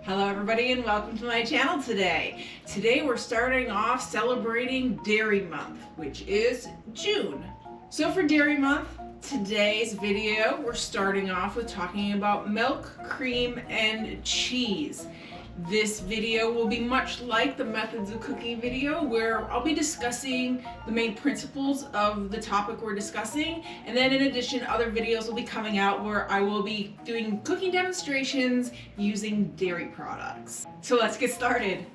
Hello everybody and welcome to my channel today. Today we're starting off celebrating Dairy Month, which is June. So for Dairy Month, today's video, we're starting off with talking about milk, cream, and cheese. This video will be much like the methods of cooking video, where I'll be discussing the main principles of the topic we're discussing, and then in addition other videos will be coming out where I will be doing cooking demonstrations using dairy products. So let's get started.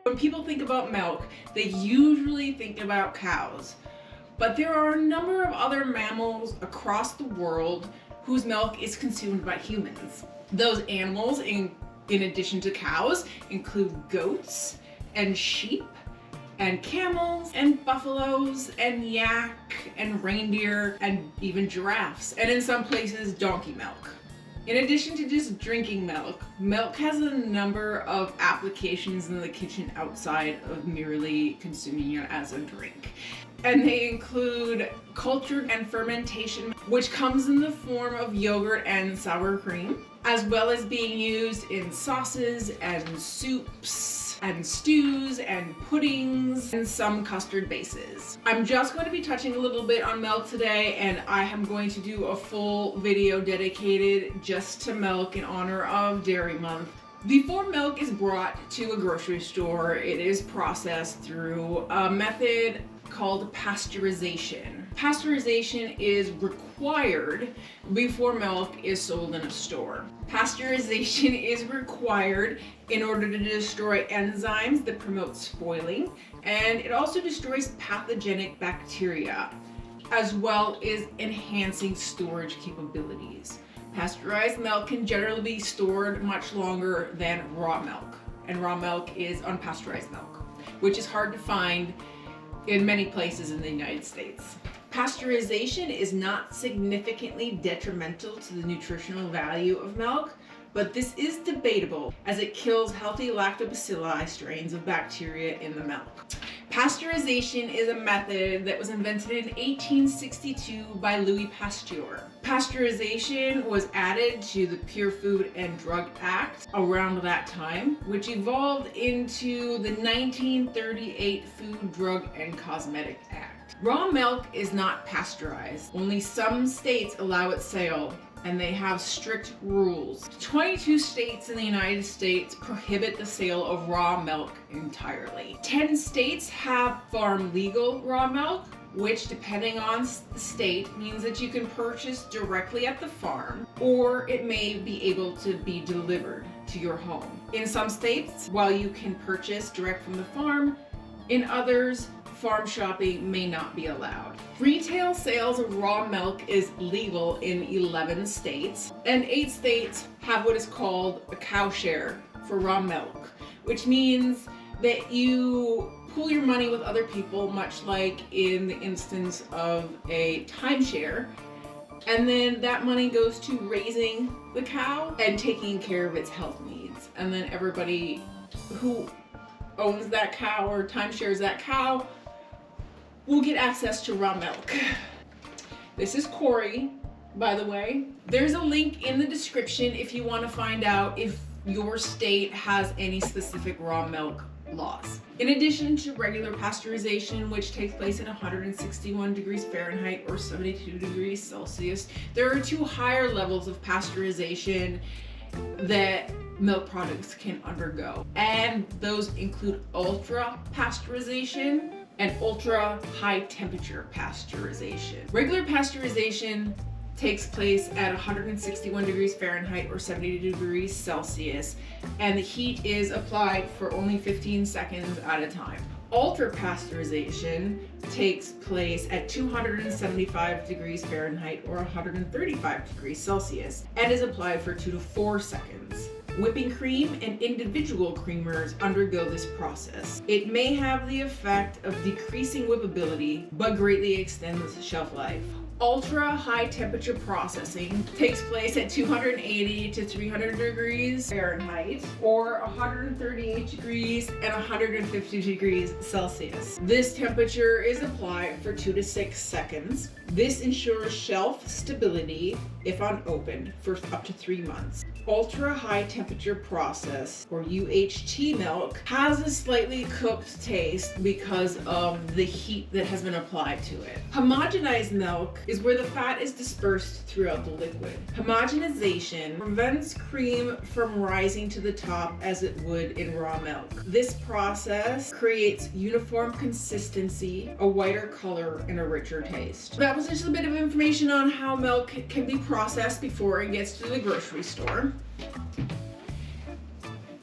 When people think about milk, they usually think about cows, but there are a number of other mammals across the world whose milk is consumed by humans. Those animals, in addition to cows, include goats and sheep and camels and buffaloes and yak and reindeer and even giraffes, and in some places donkey milk. In addition to just drinking milk, milk has a number of applications in the kitchen outside of merely consuming it as a drink. And they include culture and fermentation, which comes in the form of yogurt and sour cream, as well as being used in sauces and soups and stews and puddings and some custard bases. I'm just going to be touching a little bit on milk today, and I am going to do a full video dedicated just to milk in honor of Dairy Month. Before milk is brought to a grocery store, it is processed through a method called pasteurization. Pasteurization is required before milk is sold in a store. Pasteurization is required in order to destroy enzymes that promote spoiling, and it also destroys pathogenic bacteria, as well as enhancing storage capabilities. Pasteurized milk can generally be stored much longer than raw milk, and raw milk is unpasteurized milk, which is hard to find in many places in the United States. Pasteurization is not significantly detrimental to the nutritional value of milk, but this is debatable as it kills healthy lactobacilli strains of bacteria in the milk. Pasteurization is a method that was invented in 1862 by Louis Pasteur. Pasteurization was added to the Pure Food and Drug Act around that time, which evolved into the 1938 Food, Drug, and Cosmetic Act. Raw milk is not pasteurized. Only some states allow its sale, and they have strict rules. 22 states in the United States prohibit the sale of raw milk entirely. 10 states have farm legal raw milk, which depending on the state means that you can purchase directly at the farm, or it may be able to be delivered to your home. In some states, while you can purchase direct from the farm, in others, farm shopping may not be allowed. Retail sales of raw milk is legal in 11 states, and 8 states have what is called a cow share for raw milk, which means that you pool your money with other people, much like in the instance of a timeshare, and then that money goes to raising the cow and taking care of its health needs. And then everybody who owns that cow or timeshares that cow will get access to raw milk. This is Corey, by the way. There's a link in the description if you want to find out if your state has any specific raw milk laws. In addition to regular pasteurization, which takes place at 161 degrees Fahrenheit or 72 degrees Celsius, there are 2 higher levels of pasteurization that milk products can undergo, and those include ultra pasteurization and ultra high temperature pasteurization. Regular pasteurization takes place at 161 degrees Fahrenheit or 72 degrees Celsius, and the heat is applied for only 15 seconds at a time. Ultra pasteurization takes place at 275 degrees Fahrenheit or 135 degrees Celsius and is applied for 2 to 4 seconds. Whipping cream and individual creamers undergo this process. It may have the effect of decreasing whippability, but greatly extends shelf life. Ultra high temperature processing takes place at 280 to 300 degrees Fahrenheit or 138 degrees and 150 degrees Celsius. This temperature is applied for 2 to 6 seconds. This ensures shelf stability if unopened for up to 3 months. Ultra high temperature process, or UHT milk, has a slightly cooked taste because of the heat that has been applied to it. Homogenized milk is where the fat is dispersed throughout the liquid. Homogenization prevents cream from rising to the top as it would in raw milk. This process creates uniform consistency, a whiter color, and a richer taste. That was just a bit of information on how milk can be processed before it gets to the grocery store.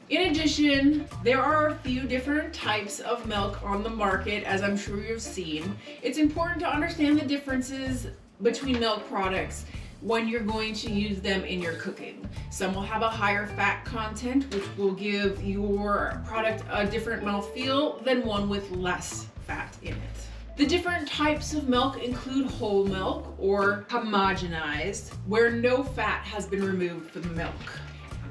In addition, there are a few different types of milk on the market, as I'm sure you've seen. It's important to understand the differences between milk products when you're going to use them in your cooking. Some will have a higher fat content, which will give your product a different mouthfeel than one with less fat in it. The different types of milk include whole milk or homogenized, where no fat has been removed from the milk.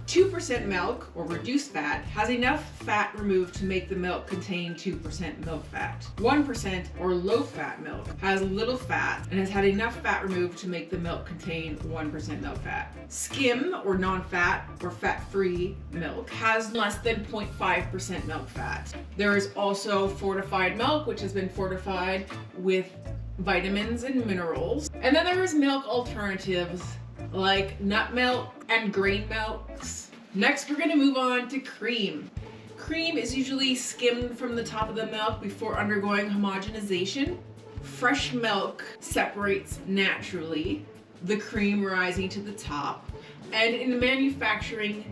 2% milk, or reduced fat, has enough fat removed to make the milk contain 2% milk fat. 1% or low-fat milk has little fat and has had enough fat removed to make the milk contain 1% milk fat. Skim, or non-fat, or fat-free milk has less than 0.5% milk fat. There is also fortified milk, which has been fortified with vitamins and minerals. And then there is milk alternatives like nut milk and grain milks. Next, we're going to move on to cream. Cream is usually skimmed from the top of the milk before undergoing homogenization. Fresh milk separates naturally, the cream rising to the top. And in manufacturing,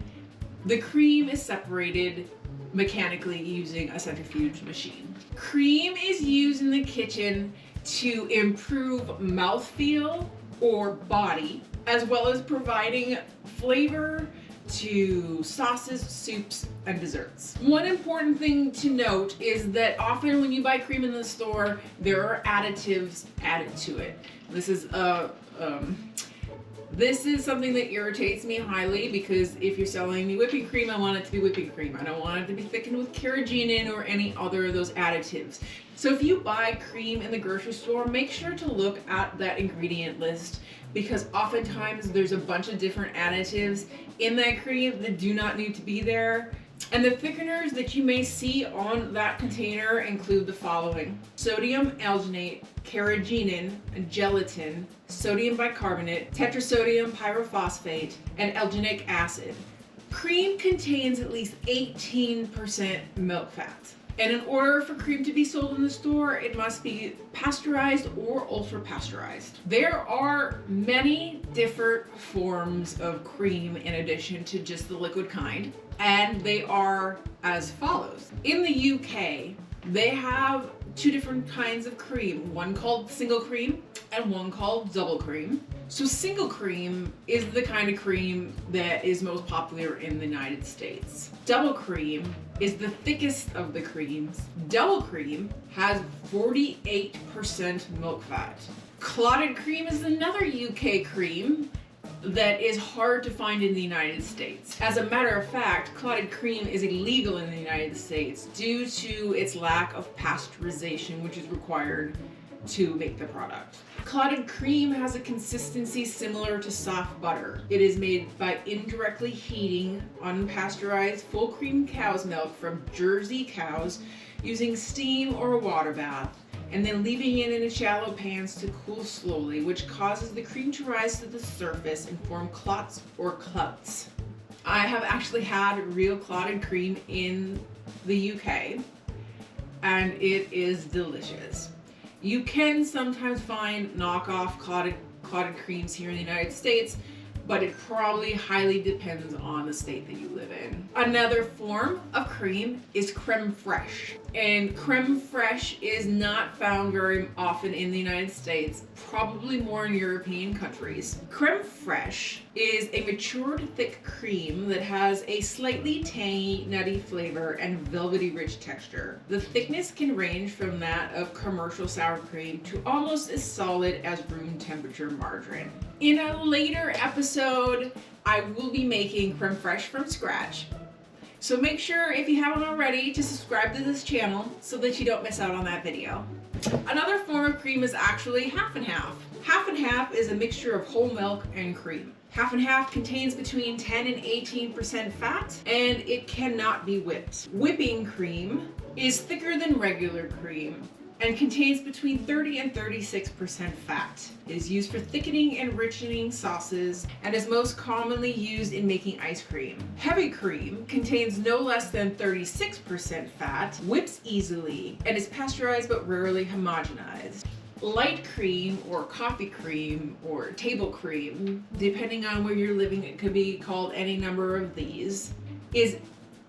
the cream is separated mechanically using a centrifuge machine. Cream is used in the kitchen to improve mouthfeel or body, as well as providing flavor to sauces, soups, and desserts. One important thing to note is that often when you buy cream in the store, there are additives added to it. This is something that irritates me highly, because if you're selling me whipping cream, I want it to be whipping cream. I don't want it to be thickened with carrageenan or any other of those additives. So if you buy cream in the grocery store, make sure to look at that ingredient list, because oftentimes there's a bunch of different additives in that cream that do not need to be there. And the thickeners that you may see on that container include the following: sodium alginate, carrageenan, gelatin, sodium bicarbonate, tetrasodium pyrophosphate, and alginic acid. Cream contains at least 18% milk fat. And in order for cream to be sold in the store, it must be pasteurized or ultra pasteurized. There are many different forms of cream in addition to just the liquid kind, and they are as follows. In the UK, they have two different kinds of cream, one called single cream and one called double cream. So single cream is the kind of cream that is most popular in the United States. Double cream is the thickest of the creams. Double cream has 48% milk fat. Clotted cream is another UK cream that is hard to find in the United States. As a matter of fact, clotted cream is illegal in the United States due to its lack of pasteurization, which is required to make the product. Clotted cream has a consistency similar to soft butter. It is made by indirectly heating unpasteurized full cream cow's milk from Jersey cows using steam or a water bath, and then leaving it in shallow pans to cool slowly, which causes the cream to rise to the surface and form clots or clouts. I have actually had real clotted cream in the UK, and it is delicious. You can sometimes find knockoff clotted creams here in the United States, but it probably highly depends on the state that you live in. Another form of cream is creme fraiche. And creme fraiche is not found very often in the United States, probably more in European countries. Creme fraiche is a matured thick cream that has a slightly tangy, nutty flavor and velvety rich texture. The thickness can range from that of commercial sour cream to almost as solid as room temperature margarine. In a later episode, I will be making creme fraiche from scratch. So make sure, if you haven't already, to subscribe to this channel so that you don't miss out on that video. Another form of cream is actually half and half. Half and half is a mixture of whole milk and cream. Half and half contains between 10 and 18% fat, and it cannot be whipped. Whipping cream is thicker than regular cream and contains between 30 and 36% fat. It is used for thickening and enriching sauces and is most commonly used in making ice cream. Heavy cream contains no less than 36% fat, whips easily, and is pasteurized but rarely homogenized. Light cream or coffee cream or table cream, depending on where you're living, it could be called any number of these, is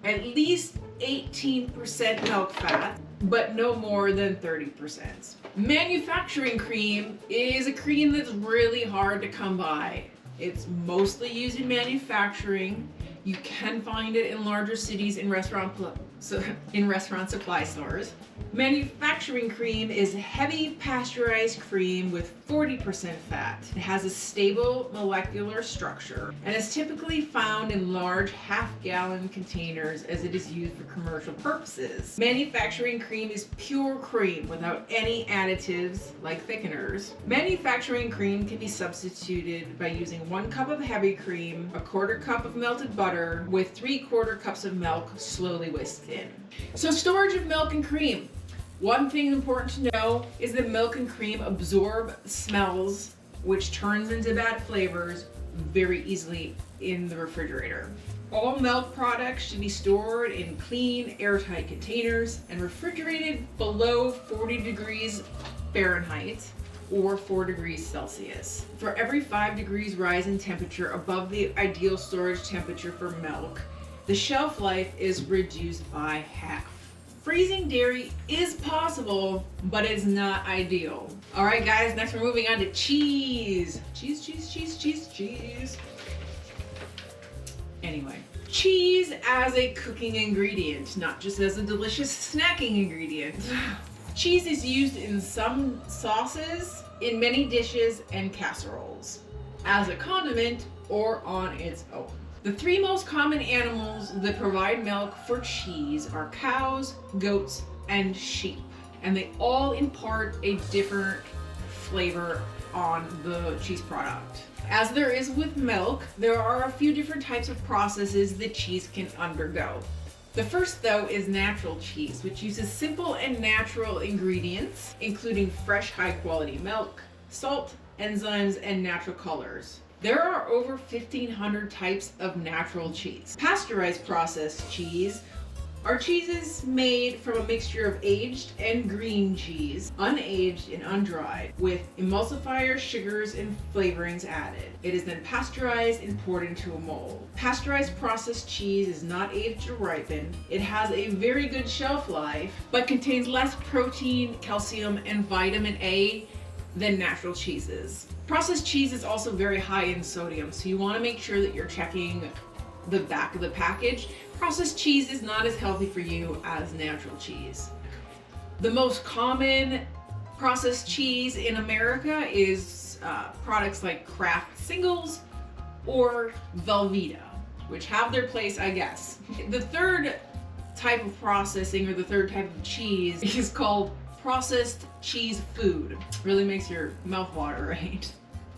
at least 18% milk fat, but no more than 30%. Manufacturing cream is a cream that's really hard to come by. It's mostly used in manufacturing. You can find it in larger cities in restaurant supply stores. Manufacturing cream is heavy pasteurized cream with 40% fat. It has a stable molecular structure and is typically found in large half-gallon containers as it is used for commercial purposes. Manufacturing cream is pure cream without any additives like thickeners. Manufacturing cream can be substituted by using 1 cup of heavy cream, 1/4 cup of melted butter with 3/4 cups of milk slowly whisked in. So storage of milk and cream. One thing important to know is that milk and cream absorb smells, which turns into bad flavors very easily in the refrigerator. All milk products should be stored in clean, airtight containers and refrigerated below 40 degrees Fahrenheit or 4 degrees Celsius. For every 5 degrees rise in temperature above the ideal storage temperature for milk, the shelf life is reduced by half. Freezing dairy is possible, but it's not ideal. All right, guys, next we're moving on to cheese. Cheese. Anyway, cheese as a cooking ingredient, not just as a delicious snacking ingredient. Cheese is used in some sauces, in many dishes and casseroles, as a condiment or on its own. The 3 most common animals that provide milk for cheese are cows, goats, and sheep, and they all impart a different flavor on the cheese product. As there is with milk, there are a few different types of processes that cheese can undergo. The first, though, is natural cheese, which uses simple and natural ingredients, including fresh, high-quality milk, salt, enzymes, and natural colors. There are over 1,500 types of natural cheese. Pasteurized processed cheese are cheeses made from a mixture of aged and green cheese, unaged and undried, with emulsifiers, sugars, and flavorings added. It is then pasteurized and poured into a mold. Pasteurized processed cheese is not aged or ripened. It has a very good shelf life, but contains less protein, calcium, and vitamin A than natural cheeses. Processed cheese is also very high in sodium, so you want to make sure that you're checking the back of the package. Processed cheese is not as healthy for you as natural cheese. The most common processed cheese in America is products like Kraft Singles or Velveeta, which have their place, I guess. The third type of processing, or the third type of cheese, is called processed cheese food. Really makes your mouth water, right?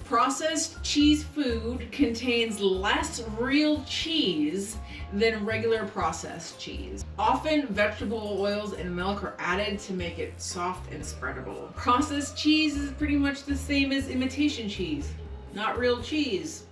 Processed cheese food contains less real cheese than regular processed cheese. Often vegetable oils and milk are added to make it soft and spreadable. Processed cheese is pretty much the same as imitation cheese, not real cheese.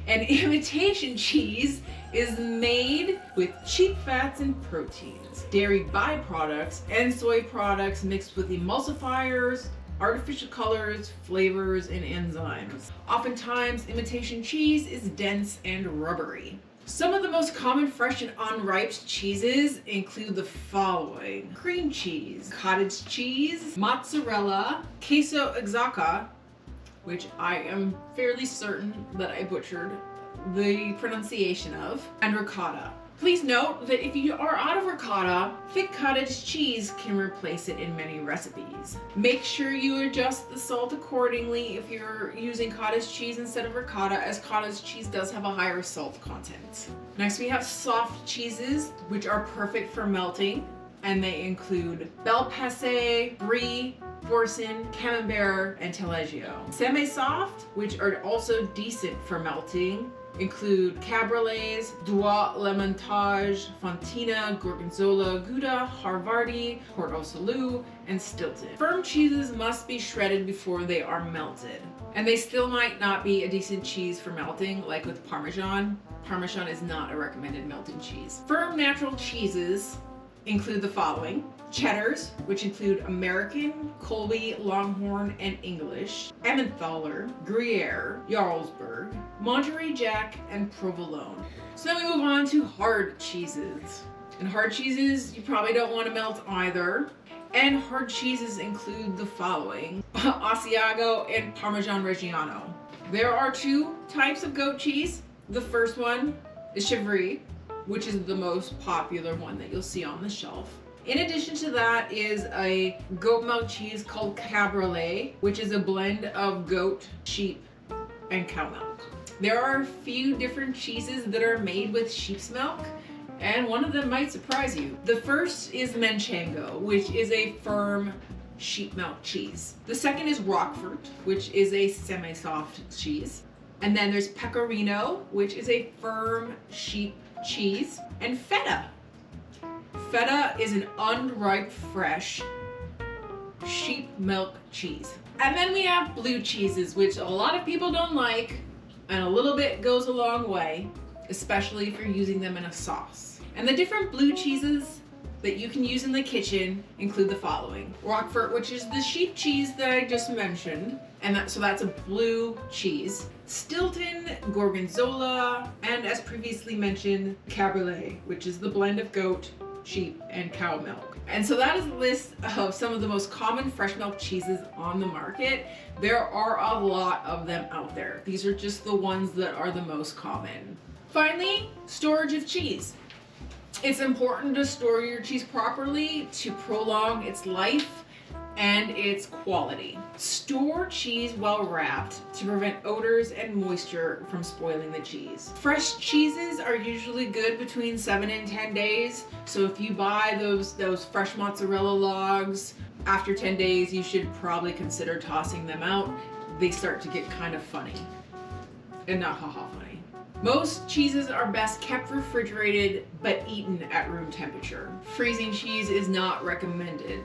And imitation cheese is made with cheap fats and proteins, dairy byproducts, and soy products mixed with emulsifiers, artificial colors, flavors, and enzymes. Oftentimes, imitation cheese is dense and rubbery. Some of the most common fresh and unripe cheeses include the following: cream cheese, cottage cheese, mozzarella, queso Oaxaca, which I am fairly certain that I butchered the pronunciation of, and ricotta. Please note that if you are out of ricotta, thick cottage cheese can replace it in many recipes. Make sure you adjust the salt accordingly if you're using cottage cheese instead of ricotta, as cottage cheese does have a higher salt content. Next, we have soft cheeses, which are perfect for melting, and they include Bel Paese, Brie, Boursin, Camembert, and Taleggio. Semi-soft, which are also decent for melting, include Cabriolet, Doigt, L'Emmentage, Fontina, Gorgonzola, Gouda, Harvardi, Port au Salut, and Stilton. Firm cheeses must be shredded before they are melted. And they still might not be a decent cheese for melting, like with Parmesan. Parmesan is not a recommended melting cheese. Firm natural cheeses include the following: cheddars, which include American, Colby, Longhorn, and English, Emmentaler, Gruyere, Jarlsberg, Monterey Jack, and Provolone. So then we move on to hard cheeses. And hard cheeses, you probably don't want to melt either. And hard cheeses include the following: Asiago and Parmesan Reggiano. There are two types of goat cheese. The first one is Chèvre, which is the most popular one that you'll see on the shelf. In addition to that is a goat milk cheese called Cabriolet, which is a blend of goat, sheep, and cow milk. There are a few different cheeses that are made with sheep's milk, and one of them might surprise you. The first is Manchego, which is a firm sheep milk cheese. The second is Roquefort, which is a semi-soft cheese. And then there's Pecorino, which is a firm sheep cheese, and Feta. Feta is an unripe, fresh sheep milk cheese. And then we have blue cheeses, which a lot of people don't like, and a little bit goes a long way, especially if you're using them in a sauce. And the different blue cheeses that you can use in the kitchen include the following: Roquefort, which is the sheep cheese that I just mentioned, and so that's a blue cheese. Stilton, Gorgonzola, and as previously mentioned, Cabriolet, which is the blend of goat, sheep, and cow milk. And so that is a list of some of the most common fresh milk cheeses on the market. There are a lot of them out there. These are just the ones that are the most common. Finally, storage of cheese. It's important to store your cheese properly to prolong its life and its quality. Store cheese well wrapped to prevent odors and moisture from spoiling the cheese. Fresh cheeses are usually good between 7 and 10 days. So if you buy those fresh mozzarella logs, after 10 days, you should probably consider tossing them out. They start to get kind of funny. And not haha funny. Most cheeses are best kept refrigerated but eaten at room temperature. Freezing cheese is not recommended.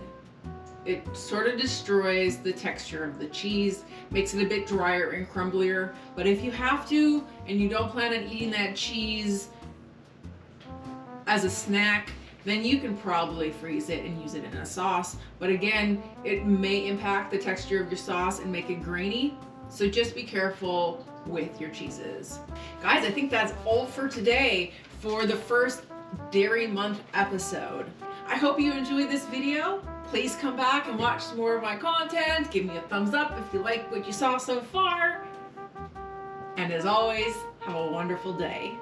It sort of destroys the texture of the cheese, makes it a bit drier and crumblier. But if you have to, and you don't plan on eating that cheese as a snack, then you can probably freeze it and use it in a sauce. But again, it may impact the texture of your sauce and make it grainy. So just be careful with your cheeses. Guys, I think that's all for today for the first Dairy Month episode. I hope you enjoyed this video. Please come back and watch some more of my content. Give me a thumbs up if you like what you saw so far. And as always, have a wonderful day.